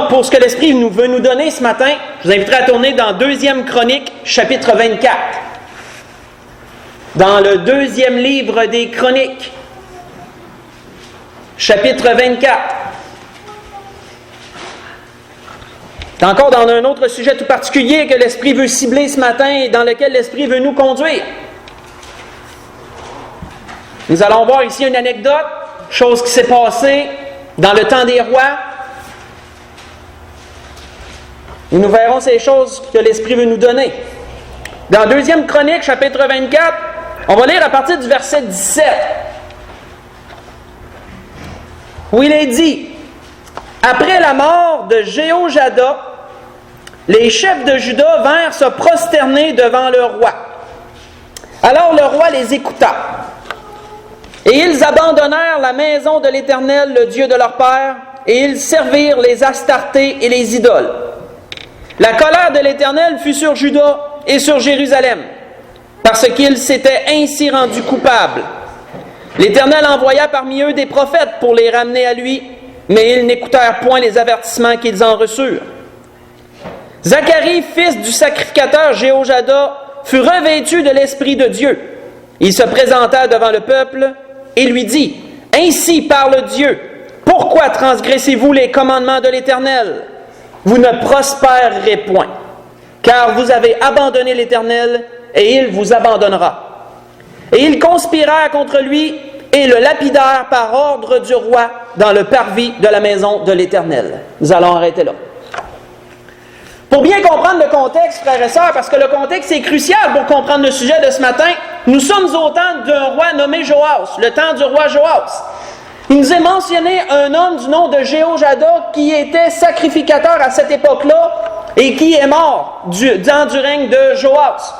pour ce que l'Esprit veut nous donner ce matin, je vous inviterai à tourner dans 2e Chronique, chapitre 24. Dans le 2e livre des Chroniques, chapitre 24. C'est encore dans un autre sujet tout particulier que l'Esprit veut cibler ce matin et dans lequel l'Esprit veut nous conduire. Nous allons voir ici une anecdote, chose qui s'est passée dans le temps des rois. Et nous verrons ces choses que l'Esprit veut nous donner. Dans 2e Chronique, chapitre 24, on va lire à partir du verset 17, où il est dit: après la mort de Jéhojada, les chefs de Juda vinrent se prosterner devant le roi. Alors le roi les écouta. Et ils abandonnèrent la maison de l'Éternel, le Dieu de leur père, et ils servirent les Astartés et les idoles. La colère de l'Éternel fut sur Juda et sur Jérusalem, parce qu'ils s'étaient ainsi rendus coupables. L'Éternel envoya parmi eux des prophètes pour les ramener à lui, mais ils n'écoutèrent point les avertissements qu'ils en reçurent. Zacharie, fils du sacrificateur Jéhojada, fut revêtu de l'Esprit de Dieu. Il se présenta devant le peuple et lui dit: « Ainsi parle Dieu, pourquoi transgressez-vous les commandements de l'Éternel? Vous ne prospérerez point, car vous avez abandonné l'Éternel, et il vous abandonnera. » Et ils conspirèrent contre lui et le lapidèrent par ordre du roi dans le parvis de la maison de l'Éternel. Nous allons arrêter là. Pour bien comprendre le contexte, frères et sœurs, parce que le contexte est crucial pour comprendre le sujet de ce matin, nous sommes au temps d'un roi nommé Joas, le temps du roi Joas. Il nous est mentionné un homme du nom de Jéhojada qui était sacrificateur à cette époque-là et qui est mort dans du règne de Joas.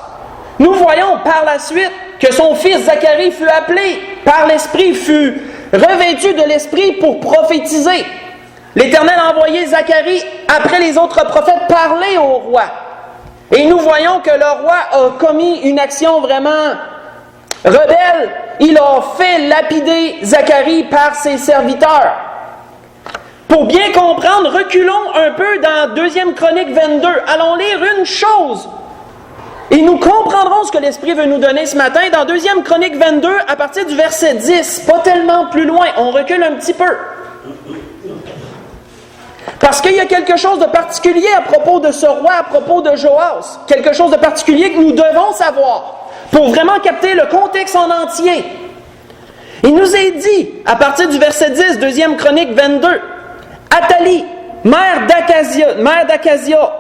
Nous voyons par la suite que son fils Zacharie fut appelé par l'Esprit, fut revêtu de l'Esprit pour prophétiser. L'Éternel a envoyé Zacharie, après les autres prophètes, parler au roi. Et nous voyons que le roi a commis une action vraiment rebelle. Il a fait lapider Zacharie par ses serviteurs. Pour bien comprendre, reculons un peu dans 2e Chronique 22. Allons lire une chose. Et nous comprendrons ce que l'Esprit veut nous donner ce matin dans 2e Chronique 22, à partir du verset 10. Pas tellement plus loin, on recule un petit peu. Parce qu'il y a quelque chose de particulier à propos de ce roi, à propos de Joas. Quelque chose de particulier que nous devons savoir pour vraiment capter le contexte en entier. Il nous est dit, à partir du verset 10, 2e Chronique 22, Athalie, mère d'Acasia,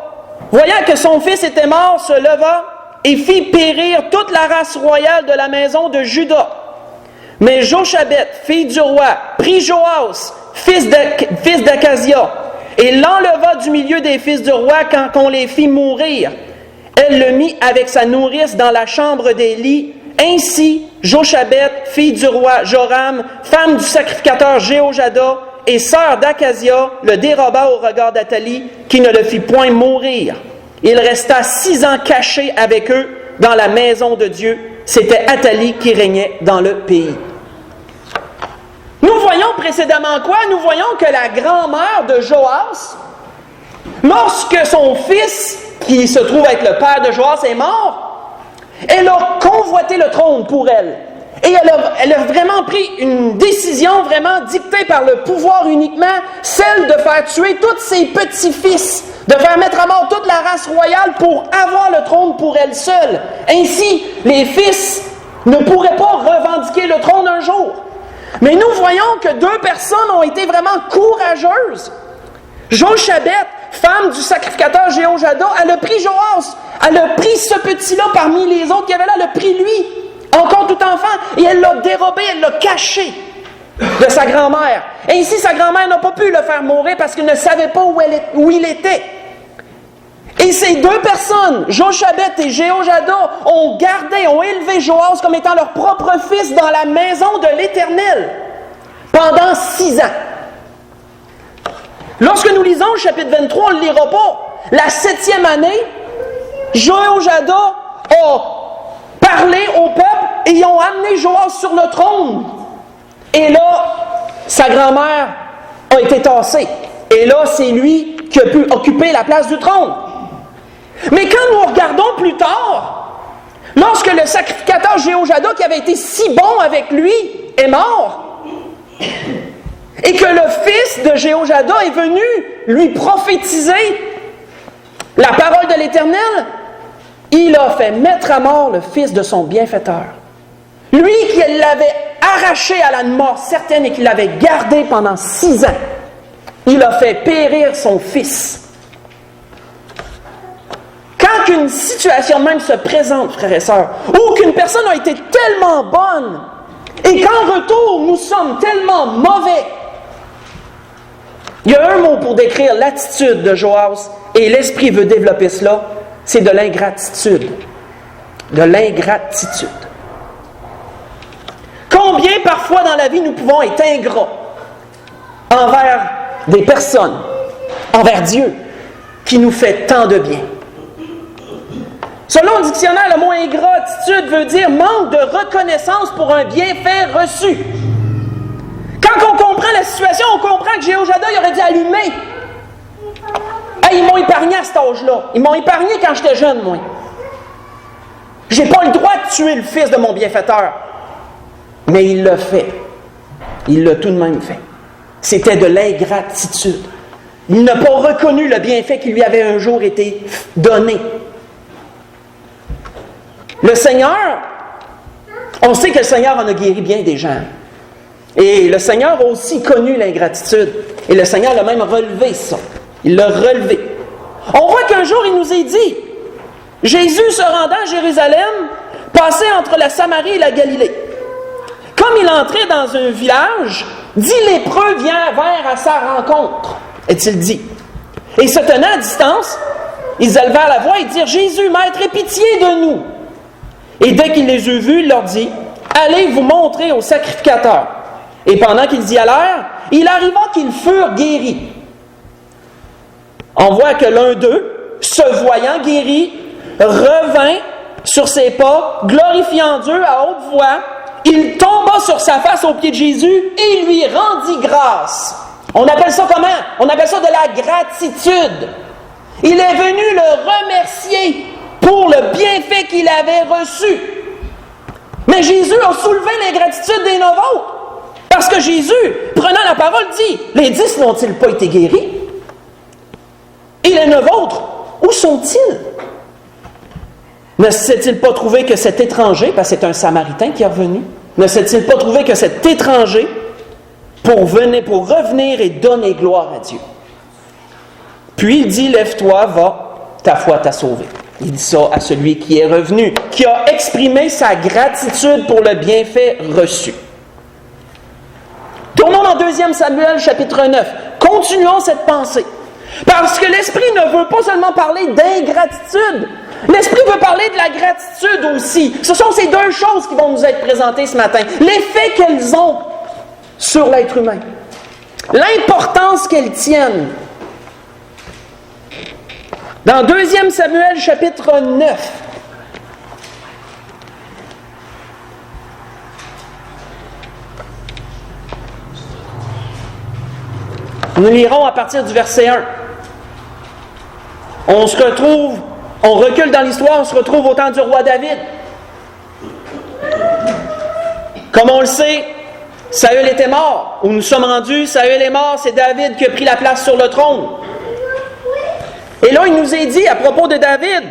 voyant que son fils était mort, se leva et fit périr toute la race royale de la maison de Juda. Mais Joshabeth, fille du roi, prit Joas, fils d'Acasia, et l'enleva du milieu des fils du roi quand on les fit mourir. Elle le mit avec sa nourrice dans la chambre des lits. Ainsi, Joshabeth, fille du roi Joram, femme du sacrificateur Jéhojada et sœur d'Acasia, le déroba au regard d'Athalie, qui ne le fit point mourir. Il resta 6 ans caché avec eux dans la maison de Dieu. C'était Athalie qui régnait dans le pays. Nous voyons précédemment quoi? Nous voyons que la grand-mère de Joas, lorsque son fils, qui se trouve être le père de Joas, est mort, elle a convoité le trône pour elle. Et elle a vraiment pris une décision vraiment dictée par le pouvoir uniquement, celle de faire tuer tous ses petits-fils, de faire mettre à mort toute la race royale pour avoir le trône pour elle seule. Ainsi, les fils ne pourraient pas revendiquer le trône un jour. Mais nous voyons que 2 personnes ont été vraiment courageuses. Joshabeth, femme du sacrificateur Jéhojada, elle a pris Joas, elle a pris ce petit-là parmi les autres qui avaient là, elle a pris lui, encore tout enfant, et elle l'a dérobé, elle l'a caché de sa grand-mère. Ainsi, sa grand-mère n'a pas pu le faire mourir parce qu'elle ne savait pas où il était. Et ces 2 personnes, Joshabeth et Jéhojada, ont élevé Joas comme étant leur propre fils dans la maison de l'Éternel pendant 6 ans. Lorsque nous lisons le chapitre 23, on ne le lira pas. La 7e année, Jéhojada a parlé au peuple et ils ont amené Joas sur le trône. Et là, sa grand-mère a été tassée. Et là, c'est lui qui a pu occuper la place du trône. Mais quand nous regardons plus tard, lorsque le sacrificateur Jéhoiada, qui avait été si bon avec lui, est mort, et que le fils de Jéhoiada est venu lui prophétiser la parole de l'Éternel, il a fait mettre à mort le fils de son bienfaiteur. Lui qui l'avait arraché à la mort certaine et qui l'avait gardé pendant 6 ans, il a fait périr son fils. Quand une situation même se présente, frères et sœurs, ou qu'une personne a été tellement bonne, et qu'en retour, nous sommes tellement mauvais, il y a un mot pour décrire l'attitude de Joas, et l'Esprit veut développer cela, c'est de l'ingratitude. De l'ingratitude. Combien parfois dans la vie nous pouvons être ingrats envers des personnes, envers Dieu, qui nous fait tant de bien. Selon le dictionnaire, le mot ingratitude veut dire manque de reconnaissance pour un bienfait reçu. Quand on comprend la situation, on comprend que Jéhoiada, il aurait dû allumer. Hey, ils m'ont épargné à cet âge-là. Ils m'ont épargné quand j'étais jeune, moi. J'ai pas le droit de tuer le fils de mon bienfaiteur. Mais il l'a fait. Il l'a tout de même fait. C'était de l'ingratitude. Il n'a pas reconnu le bienfait qui lui avait un jour été donné. Le Seigneur, on sait que le Seigneur en a guéri bien des gens. Et le Seigneur a aussi connu l'ingratitude. Et le Seigneur l'a même relevé ça. Il l'a relevé. On voit qu'un jour, il nous est dit, Jésus se rendant à Jérusalem, passait entre la Samarie et la Galilée. Comme il entrait dans un village, 10 lépreux vinrent à sa rencontre, est-il dit. Et se tenant à distance, ils élevèrent la voix et dirent, Jésus, Maître, aie pitié de nous. Et dès qu'il les eut vus, il leur dit, allez vous montrer au sacrificateur. Et pendant qu'ils y allèrent, il arriva qu'ils furent guéris. On voit que l'un d'eux, se voyant guéri, revint sur ses pas, glorifiant Dieu à haute voix. Il tomba sur sa face aux pieds de Jésus et lui rendit grâce. On appelle ça comment? On appelle ça de la gratitude. Il est venu le remercier pour le bienfait qu'il avait reçu. Mais Jésus a soulevé l'ingratitude des nôtres. Parce que Jésus, prenant la parole, dit, les 10 n'ont-ils pas été guéris? Et les 9 autres, où sont-ils? Ne s'est-il pas trouvé que cet étranger, parce que c'est un Samaritain qui est revenu, ne s'est-il pas trouvé que cet étranger, pour revenir et donner gloire à Dieu? Puis il dit, lève-toi, va, ta foi t'a sauvé. Il dit ça à celui qui est revenu, qui a exprimé sa gratitude pour le bienfait reçu. Tournons dans 2 Samuel, chapitre 9. Continuons cette pensée. Parce que l'Esprit ne veut pas seulement parler d'ingratitude. L'Esprit veut parler de la gratitude aussi. Ce sont ces 2 choses qui vont nous être présentées ce matin. L'effet qu'elles ont sur l'être humain. L'importance qu'elles tiennent. Dans 2 Samuel, chapitre 9. Nous lirons à partir du verset 1. On recule dans l'histoire, on se retrouve au temps du roi David. Comme on le sait, Saül était mort. Où nous sommes rendus, Saül est mort, c'est David qui a pris la place sur le trône. Et là, il nous est dit, à propos de David,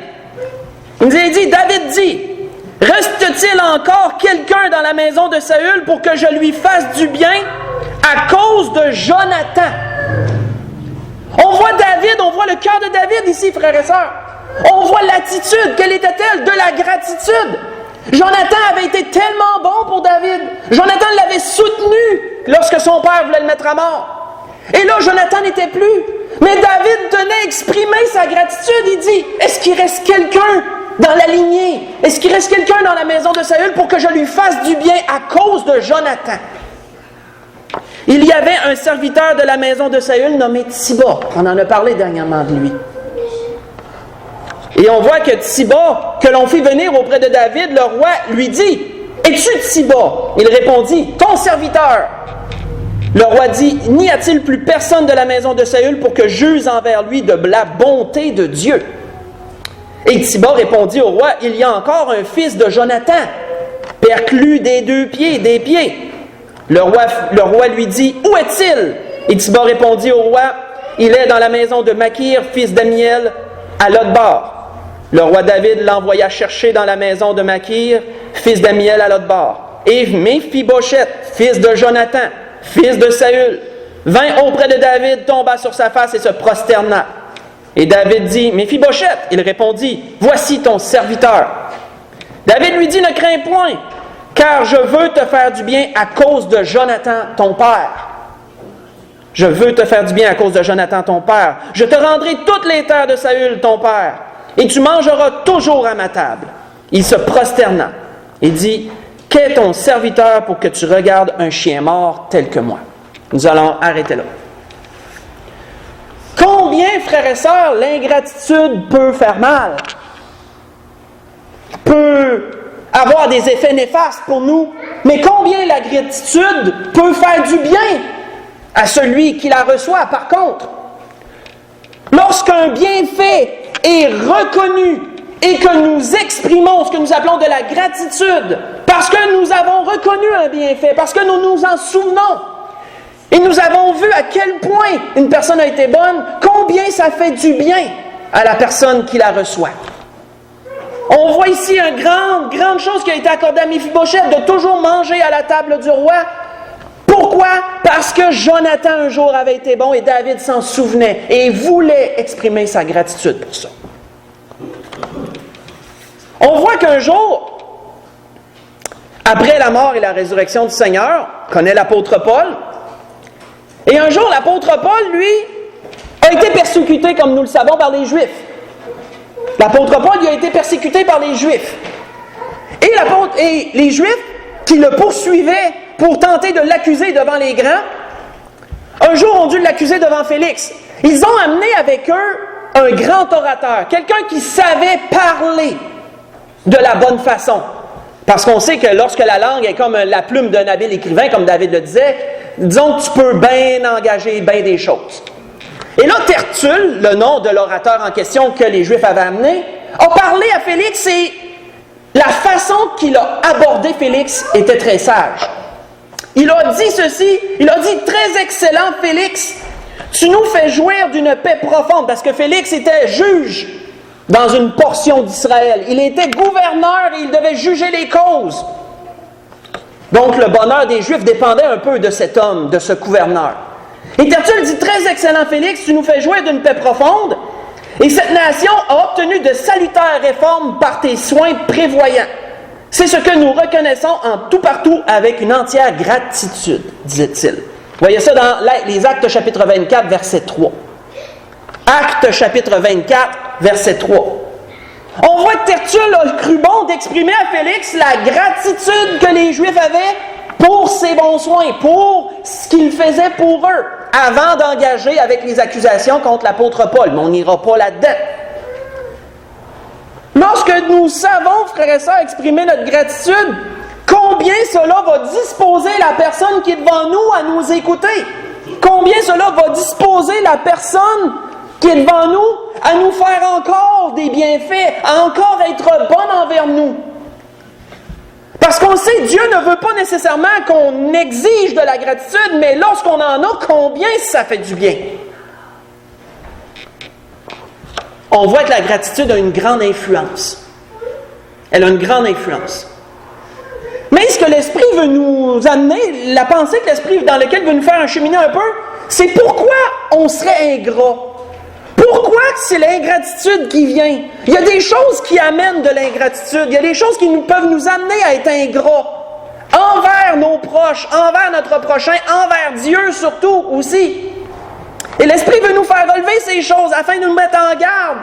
il nous est dit, David dit, reste-t-il encore quelqu'un dans la maison de Saül pour que je lui fasse du bien à cause de Jonathan? On voit David, on voit le cœur de David ici, frères et sœurs. On voit l'attitude. Quelle était-elle? De la gratitude. Jonathan avait été tellement bon pour David. Jonathan l'avait soutenu lorsque son père voulait le mettre à mort. Et là, Jonathan n'était plus. Mais David tenait à exprimer sa gratitude. Il dit, est-ce qu'il reste quelqu'un dans la lignée? Est-ce qu'il reste quelqu'un dans la maison de Saül pour que je lui fasse du bien à cause de Jonathan? Il y avait un serviteur de la maison de Saül nommé Tsiba. On en a parlé dernièrement de lui. Et on voit que Tsiba, que l'on fit venir auprès de David, le roi lui dit, « Es-tu Tsiba? » Il répondit, « Ton serviteur. » Le roi dit, « N'y a-t-il plus personne de la maison de Saül pour que j'use envers lui de la bonté de Dieu? » Et Tsiba répondit au roi, « Il y a encore un fils de Jonathan, perclus des deux pieds, des pieds. » Le roi lui dit, « Où est-il? » Et Tsiba répondit au roi, « Il est dans la maison de Makir, fils d'Amiel, à Lodbar. » Le roi David l'envoya chercher dans la maison de Makir, fils d'Amiel, à Lodbar. Et Méphibosheth, fils de Jonathan, fils de Saül, vint auprès de David, tomba sur sa face et se prosterna. Et David dit, « Méphibosheth » Il répondit, « Voici ton serviteur. » David lui dit, « Ne crains point, car je veux te faire du bien à cause de Jonathan, ton père. » Je veux te faire du bien à cause de Jonathan, ton père. Je te rendrai toutes les terres de Saül, ton père, et tu mangeras toujours à ma table. Il se prosterna et dit, « Qu'est ton serviteur pour que tu regardes un chien mort tel que moi? » Nous allons arrêter là. Combien, frères et sœurs, l'ingratitude peut faire mal? Peut avoir des effets néfastes pour nous, mais combien la gratitude peut faire du bien à celui qui la reçoit? Par contre, lorsqu'un bienfait est reconnu et que nous exprimons ce que nous appelons de la gratitude, parce que nous avons reconnu un bienfait, parce que nous nous en souvenons, et nous avons vu à quel point une personne a été bonne, combien ça fait du bien à la personne qui la reçoit. On voit ici une grande chose qui a été accordée à Méphibosheth, de toujours manger à la table du roi. Pourquoi? Parce que Jonathan un jour avait été bon et David s'en souvenait et voulait exprimer sa gratitude pour ça. On voit qu'un jour, après la mort et la résurrection du Seigneur, on connaît l'apôtre Paul, et un jour l'apôtre Paul, lui, a été persécuté, comme nous le savons, par les Juifs. L'apôtre Paul il a été persécuté par les Juifs. Et les Juifs qui le poursuivaient pour tenter de l'accuser devant les grands, un jour ont dû l'accuser devant Félix. Ils ont amené avec eux un grand orateur, quelqu'un qui savait parler de la bonne façon. Parce qu'on sait que lorsque la langue est comme la plume d'un habile écrivain, comme David le disait, disons que tu peux bien engager bien des choses. Et là, Tertulle, le nom de l'orateur en question que les Juifs avaient amené, a parlé à Félix et la façon qu'il a abordé Félix était très sage. Il a dit ceci, il a dit « Très excellent Félix, tu nous fais jouir d'une paix profonde. » Parce que Félix était juge dans une portion d'Israël. Il était gouverneur et il devait juger les causes. Donc le bonheur des Juifs dépendait un peu de cet homme, de ce gouverneur. Et Tertulle dit « Très excellent Félix, tu nous fais jouir d'une paix profonde. Et cette nation a obtenu de salutaires réformes par tes soins prévoyants. C'est ce que nous reconnaissons en tout partout avec une entière gratitude, disait-il. Vous voyez ça dans les Actes chapitre 24, verset 3. Actes chapitre 24, verset 3. On voit que Tertulle a cru bon d'exprimer à Félix la gratitude que les Juifs avaient pour ses bons soins, pour ce qu'il faisait pour eux, avant d'engager avec les accusations contre l'apôtre Paul. Mais on n'ira pas là-dedans. Lorsque nous savons, frères et sœurs, exprimer notre gratitude, combien cela va disposer la personne qui est devant nous à nous écouter? Combien cela va disposer la personne qui est devant nous à nous faire encore des bienfaits, à encore être bonne envers nous? Parce qu'on sait, Dieu ne veut pas nécessairement qu'on exige de la gratitude, mais lorsqu'on en a, combien ça fait du bien? On voit que la gratitude a une grande influence. Elle a une grande influence. Mais ce que l'Esprit veut nous amener, la pensée que l'Esprit dans laquelle veut nous faire cheminer un peu, c'est pourquoi on serait ingrat. Pourquoi c'est l'ingratitude qui vient? Il y a des choses qui amènent de l'ingratitude. Il y a des choses qui peuvent nous amener à être ingrats. Envers nos proches, envers notre prochain, envers Dieu surtout aussi. Et l'Esprit veut nous faire relever ces choses afin de nous mettre en garde.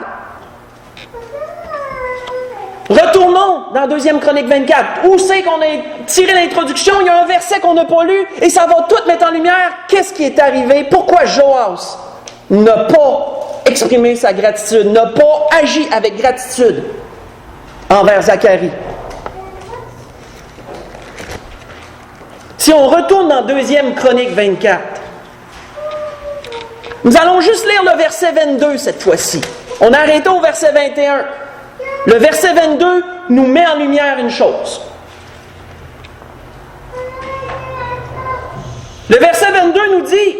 Retournons dans 2 Chroniques 24. Où c'est qu'on a tiré l'introduction? Il y a un verset qu'on n'a pas lu et ça va tout mettre en lumière. Qu'est-ce qui est arrivé? Pourquoi Joas n'a pas exprimé sa gratitude, n'a pas agi avec gratitude envers Zacharie? Si on retourne dans 2 Chroniques 24, nous allons juste lire le verset 22 cette fois-ci. On a arrêté au verset 21. Le verset 22 nous met en lumière une chose. Le verset 22 nous dit,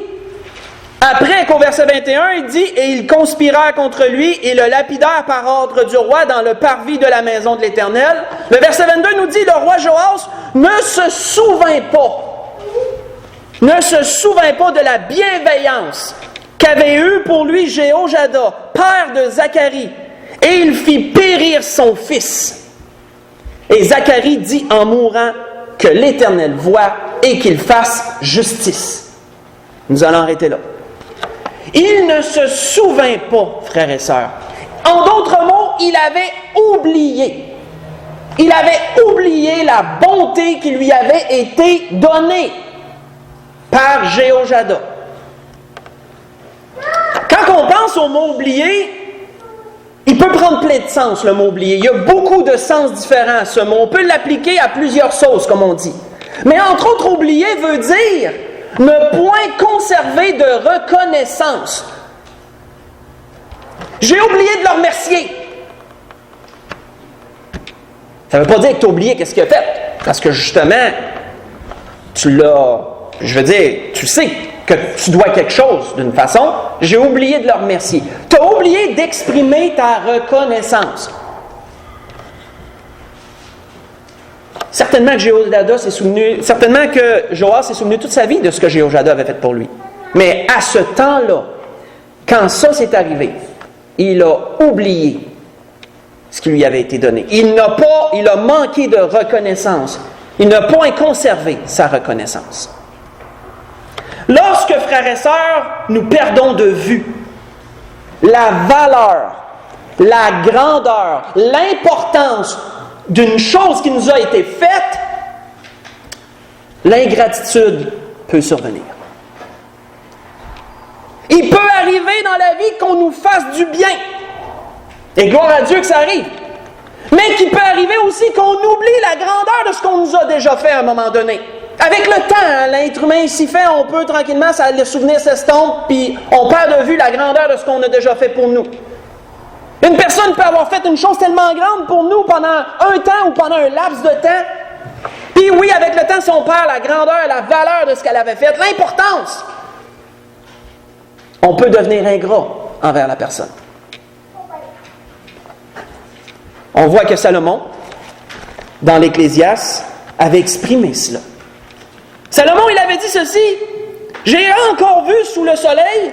après qu'au verset 21, il dit « Et ils conspirèrent contre lui et le lapidèrent par ordre du roi dans le parvis de la maison de l'Éternel. » Le verset 22 nous dit « Le roi Joas ne se souvint pas de la bienveillance qu'avait eue pour lui Jéhojada, père de Zacharie, et il fit périr son fils. Et Zacharie dit en mourant que l'Éternel voit et qu'il fasse justice. » Nous allons arrêter là. Il ne se souvint pas, frères et sœurs. En d'autres mots, il avait oublié. Il avait oublié la bonté qui lui avait été donnée par Jéhojada. Quand on pense au mot oublier, il peut prendre plein de sens, le mot oublier. Il y a beaucoup de sens différents à ce mot. On peut l'appliquer à plusieurs sauces, comme on dit. Mais entre autres, oublier veut dire ne point conserver de reconnaissance. J'ai oublié de le remercier. Ça ne veut pas dire que tu as oublié qu'est-ce qu'il a fait. Parce que justement, tu sais que tu dois quelque chose d'une façon. J'ai oublié de le remercier. Tu as oublié d'exprimer ta reconnaissance. Certainement que Joas s'est souvenu toute sa vie de ce que Jéhojada avait fait pour lui. Mais à ce temps-là, quand ça s'est arrivé, il a oublié ce qui lui avait été donné. Il a manqué de reconnaissance. Il n'a point conservé sa reconnaissance. Lorsque, frères et sœurs, nous perdons de vue la valeur, la grandeur, l'importance d'une chose qui nous a été faite, l'ingratitude peut survenir. Il peut arriver dans la vie qu'on nous fasse du bien. Et gloire à Dieu que ça arrive. Mais qu'il peut arriver aussi qu'on oublie la grandeur de ce qu'on nous a déjà fait à un moment donné. Avec le temps, l'être humain ici fait, on peut tranquillement, le souvenir s'estompe, puis on perd de vue la grandeur de ce qu'on a déjà fait pour nous. Une personne peut avoir fait une chose tellement grande pour nous pendant un temps ou pendant un laps de temps. Puis oui, avec le temps, si on perd la grandeur, la valeur de ce qu'elle avait fait, l'importance, on peut devenir ingrat envers la personne. On voit que Salomon, dans l'Ecclésiaste, avait exprimé cela. Salomon, il avait dit ceci, « J'ai encore vu sous le soleil... »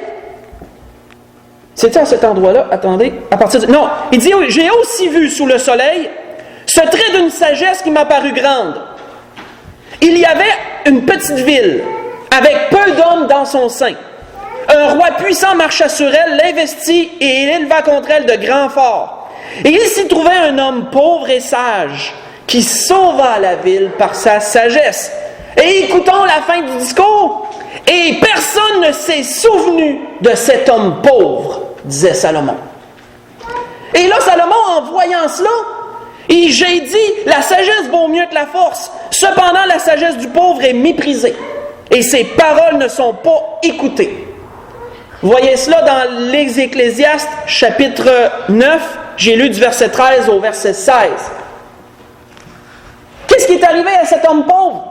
C'était à cet endroit-là, attendez, à partir de... Non, il dit, « J'ai aussi vu sous le soleil ce trait d'une sagesse qui m'a paru grande. Il y avait une petite ville, avec peu d'hommes dans son sein. Un roi puissant marcha sur elle, l'investit et il éleva contre elle de grands forts. Et il s'y trouvait un homme pauvre et sage, qui sauva la ville par sa sagesse. Et écoutons la fin du discours. Et personne ne s'est souvenu de cet homme pauvre, disait Salomon. Et là, Salomon, en voyant cela, j'ai dit, la sagesse vaut mieux que la force. Cependant, la sagesse du pauvre est méprisée. Et ses paroles ne sont pas écoutées. Vous voyez cela dans les Ecclésiastes, chapitre 9, j'ai lu du verset 13 au verset 16. Qu'est-ce qui est arrivé à cet homme pauvre?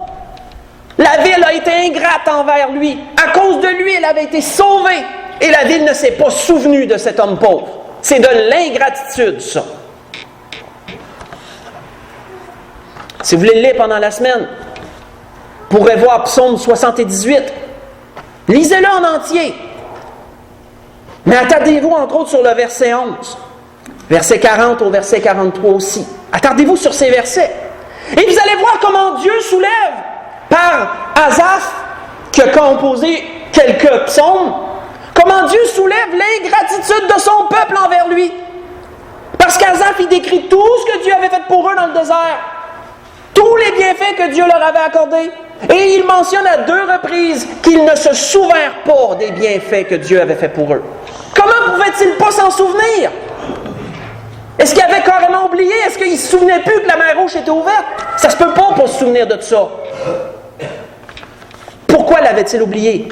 La ville a été ingrate envers lui. À cause de lui, elle avait été sauvée. Et la ville ne s'est pas souvenue de cet homme pauvre. C'est de l'ingratitude, ça. Si vous voulez le lire pendant la semaine, vous pourrez voir Psaume 78. Lisez-le en entier. Mais attardez-vous entre autres sur le verset 11. Verset 40 au verset 43 aussi. Attardez-vous sur ces versets. Et vous allez voir comment Dieu soulève par Asaph, qui a composé quelques psaumes, comment Dieu soulève l'ingratitude de son peuple envers lui. Parce qu'Asaph, il décrit tout ce que Dieu avait fait pour eux dans le désert. Tous les bienfaits que Dieu leur avait accordés. Et il mentionne à 2 reprises qu'ils ne se souvinrent pas des bienfaits que Dieu avait fait pour eux. Comment pouvaient-ils pas s'en souvenir? Est-ce qu'ils avaient carrément oublié? Est-ce qu'ils ne se souvenaient plus que la mer Rouge était ouverte? Ça se peut pas se souvenir de ça. Pourquoi l'avaient-ils oublié?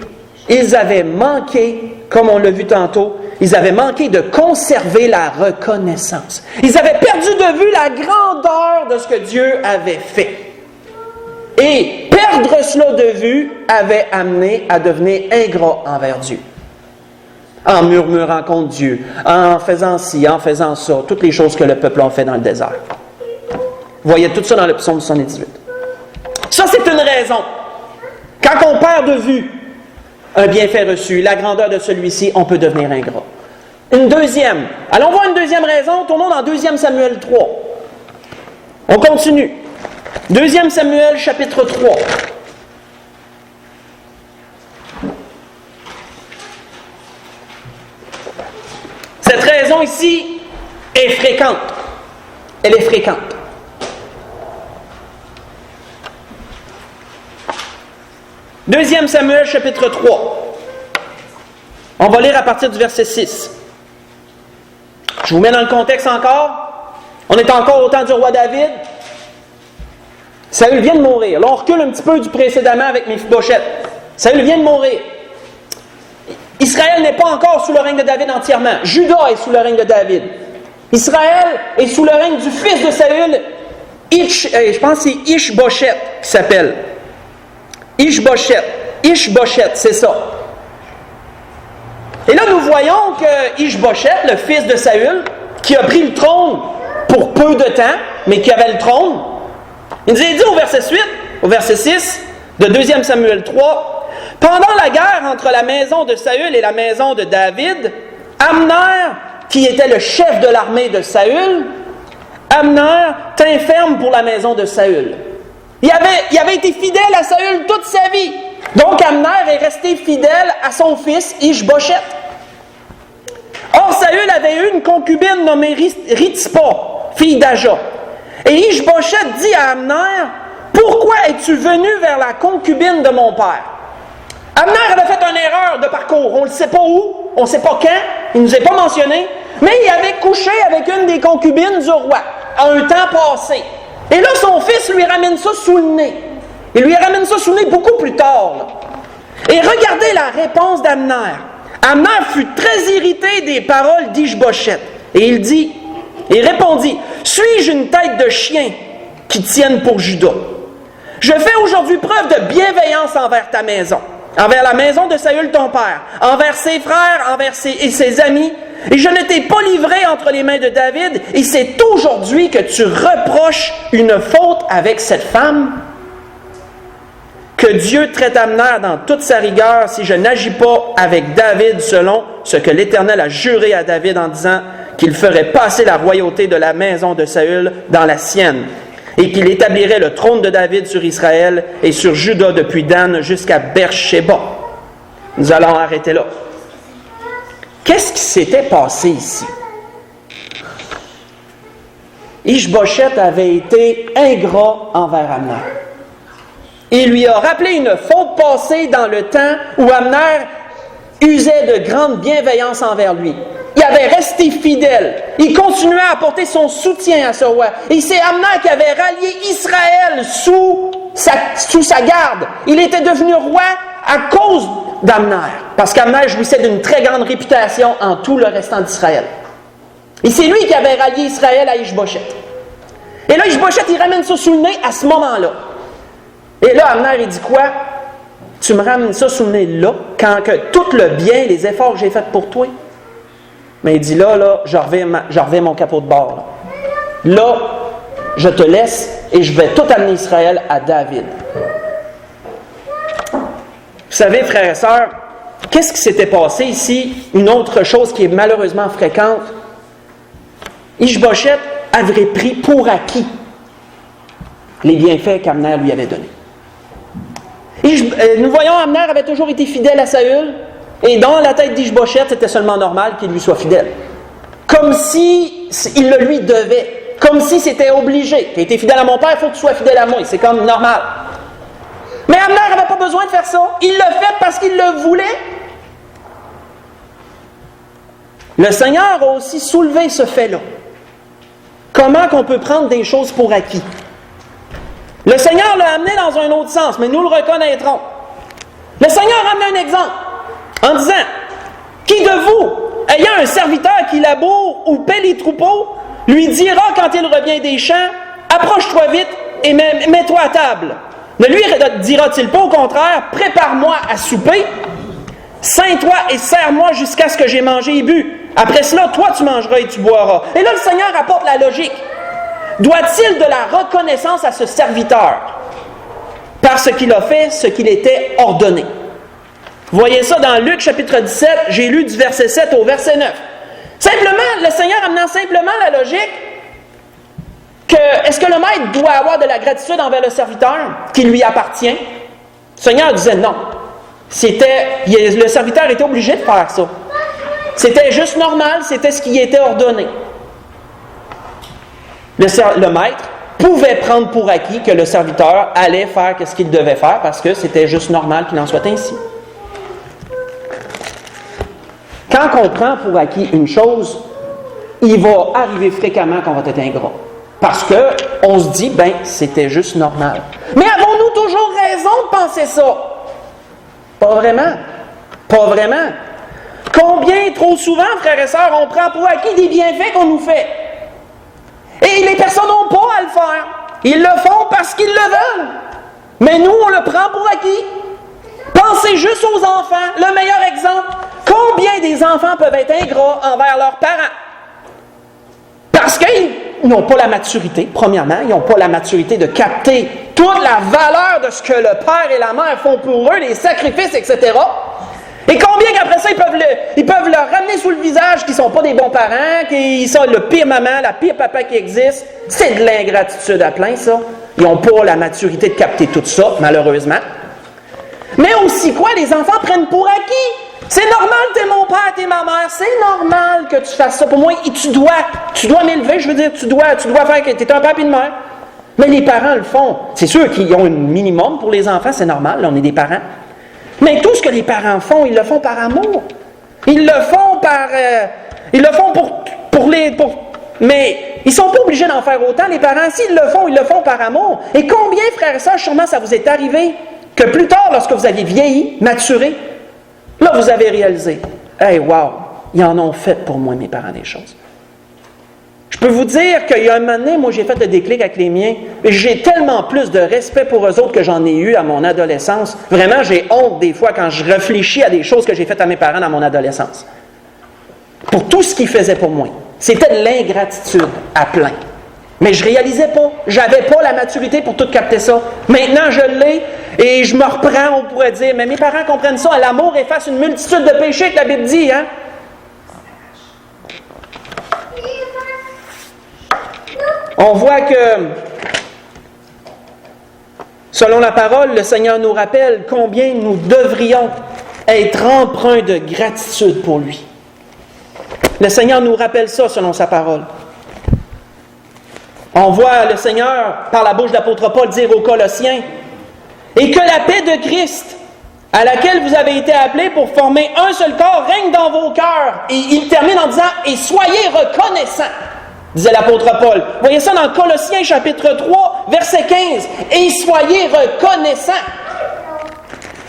Ils avaient manqué, comme on l'a vu tantôt, ils avaient manqué de conserver la reconnaissance. Ils avaient perdu de vue la grandeur de ce que Dieu avait fait. Et perdre cela de vue avait amené à devenir ingrat envers Dieu. En murmurant contre Dieu, en faisant ci, en faisant ça, toutes les choses que le peuple a fait dans le désert. Vous voyez tout ça dans le psaume 78. Ça, c'est une raison. Quand on perd de vue un bienfait reçu, la grandeur de celui-ci, on peut devenir ingrat. Une deuxième. Allons voir une deuxième raison. Tournons dans 2 Samuel 3. On continue. 2 Samuel, chapitre 3. Cette raison ici est fréquente. Elle est fréquente. Deuxième Samuel, chapitre 3. On va lire à partir du verset 6. Je vous mets dans le contexte encore. On est encore au temps du roi David. Saül vient de mourir. Là, on recule un petit peu du précédemment avec Méphibosheth. Saül vient de mourir. Israël n'est pas encore sous le règne de David entièrement. Juda est sous le règne de David. Israël est sous le règne du fils de Saül, je pense que c'est Ish-Bosheth qui s'appelle. Ish-Bosheth, c'est ça. Et là, nous voyons que Ish-Bosheth, le fils de Saül, qui a pris le trône pour peu de temps, mais qui avait le trône, il nous est dit au verset 6 de 2 Samuel 3, « Pendant la guerre entre la maison de Saül et la maison de David, Amner, qui était le chef de l'armée de Saül, Amner tint ferme pour la maison de Saül. » Il avait été fidèle à Saül toute sa vie. Donc Amner est resté fidèle à son fils Ish-Bosheth. Or Saül avait eu une concubine nommée Ritspa, fille d'Aja. Et Ish-Bosheth dit à Amner, « Pourquoi es-tu venu vers la concubine de mon père? » Amner avait fait une erreur de parcours. On ne sait pas où, on ne sait pas quand, il ne nous est pas mentionné, mais il avait couché avec une des concubines du roi à un temps passé. Et là, son fils lui ramène ça sous le nez. Il lui ramène ça sous le nez beaucoup plus tard. Là. Et regardez la réponse d'Amner. Amner fut très irrité des paroles d'Ish-Bosheth. Et il répondit, « Suis-je une tête de chien qui tienne pour Juda? Je fais aujourd'hui preuve de bienveillance envers ta maison, envers la maison de Saül ton père, envers ses frères, envers ses amis, et je ne t'ai pas livré entre les mains de David, et c'est aujourd'hui que tu reproches une faute avec cette femme? Que Dieu traite Amner dans toute sa rigueur si je n'agis pas avec David selon ce que l'Éternel a juré à David en disant qu'il ferait passer la royauté de la maison de Saül dans la sienne, et qu'il établirait le trône de David sur Israël et sur Juda depuis Dan jusqu'à Beersheba. » Nous allons arrêter là. Qu'est-ce qui s'était passé ici? Ish-Bosheth avait été ingrat envers Amner. Il lui a rappelé une faute passée dans le temps où Amner usait de grande bienveillance envers lui. Il avait resté fidèle. Il continuait à apporter son soutien à ce roi. Et c'est Amner qui avait rallié Israël sous sa garde. Il était devenu roi à cause d'Amner, parce qu'Amner jouissait d'une très grande réputation en tout le restant d'Israël. Et c'est lui qui avait rallié Israël à Ish-Bosheth. Et là, Ish-Bosheth, il ramène ça sous le nez à ce moment-là. Et là, Amner, il dit quoi? Tu me ramènes ça sous le nez là, quand que tout le bien, les efforts que j'ai faits pour toi? Mais il dit là, je reviens mon capot de bord. Là, je te laisse et je vais tout amener Israël à David. Vous savez, frères et sœurs, qu'est-ce qui s'était passé ici? Une autre chose qui est malheureusement fréquente. Ish-Bosheth avait pris pour acquis les bienfaits qu'Amner lui avait donnés. Nous voyons, Amner avait toujours été fidèle à Saül, et dans la tête d'Ish-Bosheth, c'était seulement normal qu'il lui soit fidèle. Comme si il le lui devait, comme si c'était obligé. Tu as été fidèle à mon père, il faut que tu sois fidèle à moi, c'est comme normal. Mais Amner n'avait pas besoin de faire ça. Il l'a fait parce qu'il le voulait. Le Seigneur a aussi soulevé ce fait-là. Comment qu'on peut prendre des choses pour acquis? Le Seigneur l'a amené dans un autre sens, mais nous le reconnaîtrons. Le Seigneur amène un exemple en disant, qui de vous, ayant un serviteur qui laboure ou paie les troupeaux, lui dira quand il revient des champs, approche-toi vite et mets-toi à table. Ne lui dira-t-il pas au contraire, prépare-moi à souper, ceins-toi et sers-moi jusqu'à ce que j'ai mangé et bu. Après cela, toi tu mangeras et tu boiras. Et là, le Seigneur apporte la logique. Doit-il de la reconnaissance à ce serviteur parce qu'il a fait ce qu'il était ordonné? Vous voyez ça dans Luc chapitre 17, j'ai lu du verset 7 au verset 9. Simplement, le Seigneur amenant simplement la logique que, est-ce que le maître doit avoir de la gratitude envers le serviteur qui lui appartient? Le Seigneur disait non. Le serviteur était obligé de faire ça. C'était juste normal, c'était ce qui était ordonné. Le maître pouvait prendre pour acquis que le serviteur allait faire ce qu'il devait faire parce que c'était juste normal qu'il en soit ainsi. Quand on prend pour acquis une chose, il va arriver fréquemment qu'on va être ingrat. Parce qu'on se dit, c'était juste normal. Mais avons-nous toujours raison de penser ça? Pas vraiment. Pas vraiment. Combien, trop souvent, frères et sœurs, on prend pour acquis des bienfaits qu'on nous fait? Et les personnes n'ont pas à le faire. Ils le font parce qu'ils le veulent. Mais nous, on le prend pour acquis. Pensez juste aux enfants. Le meilleur exemple. Combien des enfants peuvent être ingrats envers leurs parents? Parce qu'ils n'ont pas la maturité, premièrement. Ils n'ont pas la maturité de capter toute la valeur de ce que le père et la mère font pour eux, les sacrifices, etc. Et combien qu'après ça, ils peuvent leur ramener sous le visage qu'ils ne sont pas des bons parents, qu'ils sont le pire maman, la pire papa qui existe. C'est de l'ingratitude à plein, ça. Ils n'ont pas la maturité de capter tout ça, malheureusement. Mais aussi, quoi, les enfants prennent pour acquis. C'est normal, t'es mon père, t'es ma mère. C'est normal que tu fasses ça. Pour moi, tu dois m'élever, je veux dire, tu dois faire que t'es un père et une mère. Mais les parents le font. C'est sûr qu'ils ont un minimum pour les enfants, c'est normal, là, on est des parents. Mais tout ce que les parents font, ils le font par amour. Ils le font mais ils ne sont pas obligés d'en faire autant, les parents. S'ils le font, ils le font par amour. Et combien, frères et sœurs, sûrement ça vous est arrivé que plus tard, lorsque vous aviez vieilli, maturé, là, vous avez réalisé, hey, wow, ils en ont fait pour moi, mes parents, des choses. Je peux vous dire qu'il y a un moment donné, moi, j'ai fait le déclic avec les miens. J'ai tellement plus de respect pour eux autres que j'en ai eu à mon adolescence. Vraiment, j'ai honte des fois quand je réfléchis à des choses que j'ai faites à mes parents dans mon adolescence. Pour tout ce qu'ils faisaient pour moi. C'était de l'ingratitude à plein. Mais je ne réalisais pas. Je n'avais pas la maturité pour tout capter ça. Maintenant, je l'ai et je me reprends, on pourrait dire. Mais mes parents comprennent ça. L'amour efface une multitude de péchés que la Bible dit, hein? On voit que, selon la parole, le Seigneur nous rappelle combien nous devrions être empreints de gratitude pour lui. Le Seigneur nous rappelle ça selon sa parole. On voit le Seigneur, par la bouche de l'apôtre Paul, dire aux Colossiens, « Et que la paix de Christ, à laquelle vous avez été appelés pour former un seul corps, règne dans vos cœurs. » Et il termine en disant, « Et soyez reconnaissants. » disait l'apôtre Paul. Vous voyez ça dans Colossiens chapitre 3, verset 15. « Et soyez reconnaissants. »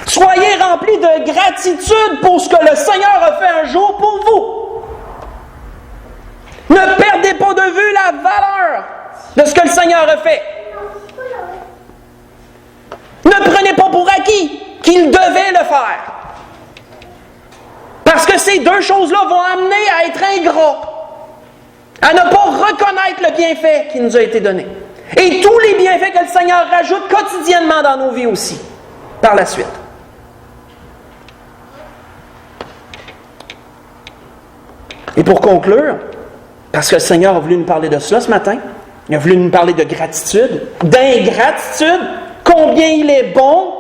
Soyez remplis de gratitude pour ce que le Seigneur a fait un jour pour vous. Ne perdez pas de vue la valeur de ce que le Seigneur a fait. Ne prenez pas pour acquis qu'il devait le faire. Parce que ces deux choses-là vont amener à être ingrats, à ne pas reconnaître le bienfait qui nous a été donné. Et tous les bienfaits que le Seigneur rajoute quotidiennement dans nos vies aussi, par la suite. Et pour conclure, parce que le Seigneur a voulu nous parler de cela ce matin, il a voulu nous parler de gratitude, d'ingratitude, combien il est bon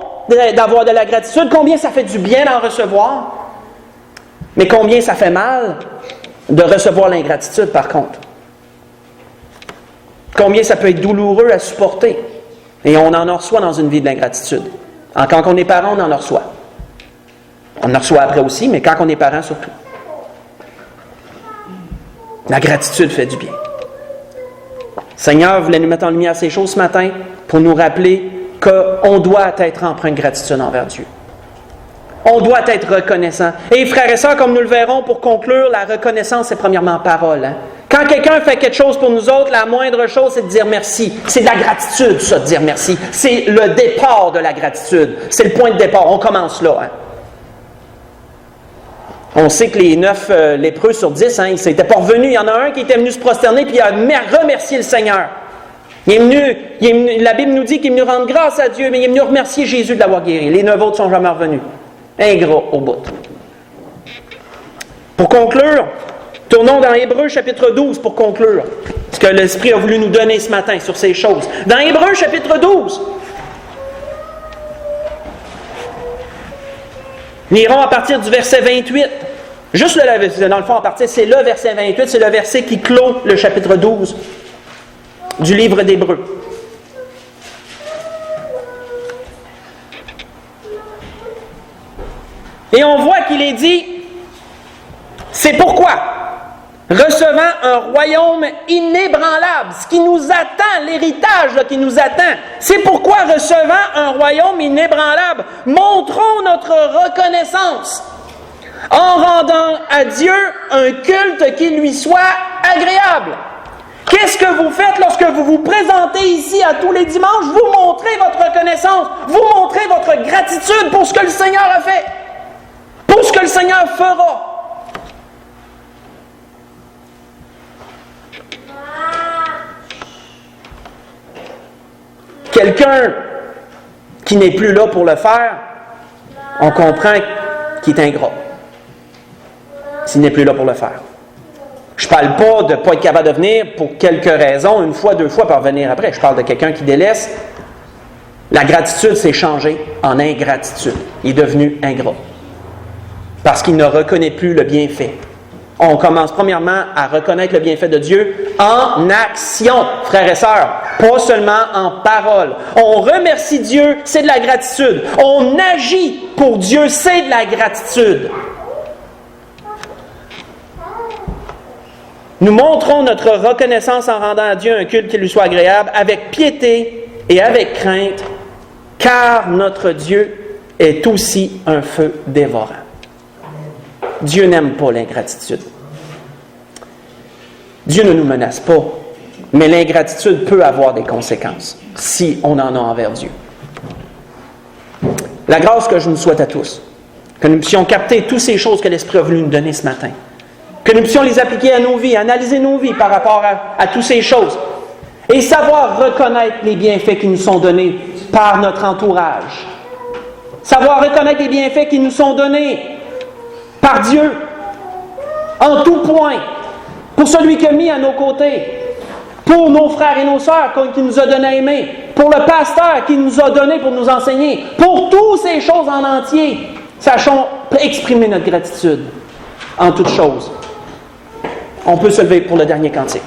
d'avoir de la gratitude, combien ça fait du bien d'en recevoir, mais combien ça fait mal de recevoir l'ingratitude par contre. Combien ça peut être douloureux à supporter. Et on en reçoit dans une vie de l'ingratitude. Quand on est parent, on en reçoit. On en reçoit après aussi, mais quand on est parent surtout. La gratitude fait du bien. Le Seigneur voulait nous mettre en lumière ces choses ce matin pour nous rappeler qu'on doit être empreint de gratitude envers Dieu. On doit être reconnaissant. Et frères et sœurs, comme nous le verrons, pour conclure, la reconnaissance, c'est premièrement parole. Hein? Quand quelqu'un fait quelque chose pour nous autres, la moindre chose, c'est de dire merci. C'est de la gratitude, ça, de dire merci. C'est le départ de la gratitude. C'est le point de départ. On commence là. Hein? On sait que les 9 lépreux sur 10, hein, ils s'étaient pas revenus. Il y en a un qui était venu se prosterner puis il a remercié le Seigneur. La Bible nous dit qu'il est venu rendre grâce à Dieu, mais il est venu remercier Jésus de l'avoir guéri. Les 9 autres sont jamais revenus. Ingrat au bout. Pour conclure, tournons dans Hébreux chapitre 12 pour conclure ce que l'Esprit a voulu nous donner ce matin sur ces choses. Dans Hébreux chapitre 12, nous irons à partir du verset 28. Juste dans le fond, à partir, c'est le verset 28, c'est le verset qui clôt le chapitre 12 du livre d'Hébreux. Et on voit qu'il est dit, c'est pourquoi, recevant un royaume inébranlable, ce qui nous attend, l'héritage qui nous attend, c'est pourquoi, recevant un royaume inébranlable, montrons notre reconnaissance en rendant à Dieu un culte qui lui soit agréable. Qu'est-ce que vous faites lorsque vous vous présentez ici à tous les dimanches? Vous montrez votre reconnaissance, vous montrez votre gratitude pour ce que le Seigneur a fait, pour ce que le Seigneur fera. Quelqu'un qui n'est plus là pour le faire, on comprend qu'il est ingrat. S'il n'est plus là pour le faire. Je ne parle pas de ne pas être capable de venir pour quelques raisons, une fois, 2 fois, pour revenir après. Je parle de quelqu'un qui délaisse. La gratitude s'est changée en ingratitude. Il est devenu ingrat. Parce qu'il ne reconnaît plus le bienfait. On commence premièrement à reconnaître le bienfait de Dieu en action, frères et sœurs, pas seulement en parole. On remercie Dieu, c'est de la gratitude. On agit pour Dieu, c'est de la gratitude. Nous montrons notre reconnaissance en rendant à Dieu un culte qui lui soit agréable, avec piété et avec crainte, car notre Dieu est aussi un feu dévorant. Dieu n'aime pas l'ingratitude. Dieu ne nous menace pas, mais l'ingratitude peut avoir des conséquences si on en a envers Dieu. La grâce que je nous souhaite à tous, que nous puissions capter toutes ces choses que l'Esprit a voulu nous donner ce matin, que nous puissions les appliquer à nos vies, analyser nos vies par rapport à toutes ces choses, et savoir reconnaître les bienfaits qui nous sont donnés par notre entourage. Savoir reconnaître les bienfaits qui nous sont donnés par Dieu, en tout point, pour celui qui a mis à nos côtés, pour nos frères et nos sœurs qui nous a donné à aimer, pour le pasteur qui nous a donné pour nous enseigner, pour toutes ces choses en entier, sachons exprimer notre gratitude en toutes choses. On peut se lever pour le dernier cantique.